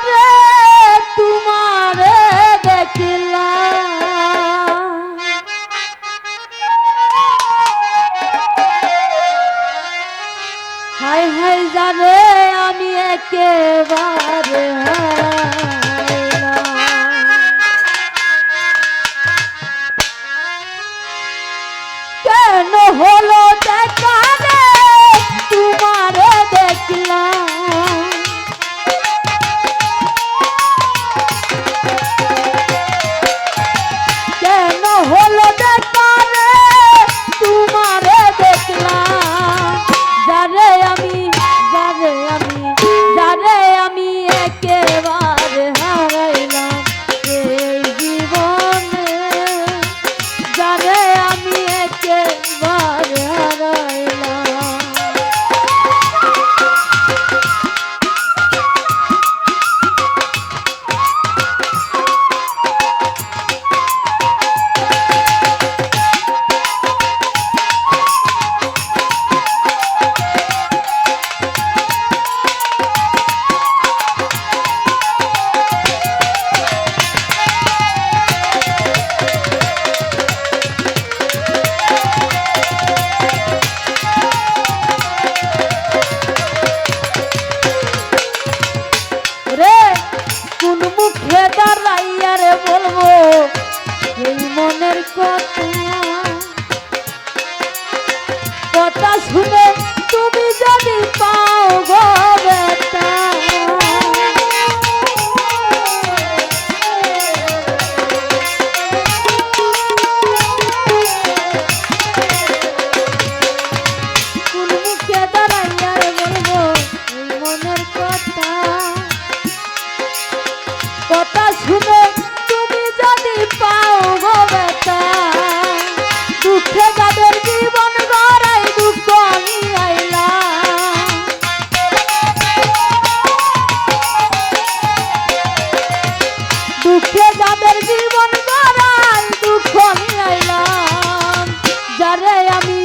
যারে তোমারে দেখলাম, হায় হায় যারে আমি একেবারে হারাইলাম। কেন হলো দেখা রে তোমারে দেখলাম, কেন হলো দেখা রে তোমারে দেখলাম, যারে আমি একেবারে হারাইলাম এই জীবনে, যারে আমি একেবারে হারাইলাম। কোন মুখে দাঁড়াইয়া রে বলবো এই মনের কথা শুনে তুমি যদি পাও গো বেটা, কোন মুখে দাঁড়াইয়া রে বলবো এই মনের কথা শুনে তুমি যদি পাও গো বেটা, দুঃখে যাদের জীবন গড়াই দুঃখ নিয়ে আইলাম, দুঃখে যাদের জীবন গড়াই দুঃখ নিয়ে আইলাম, যারে আমি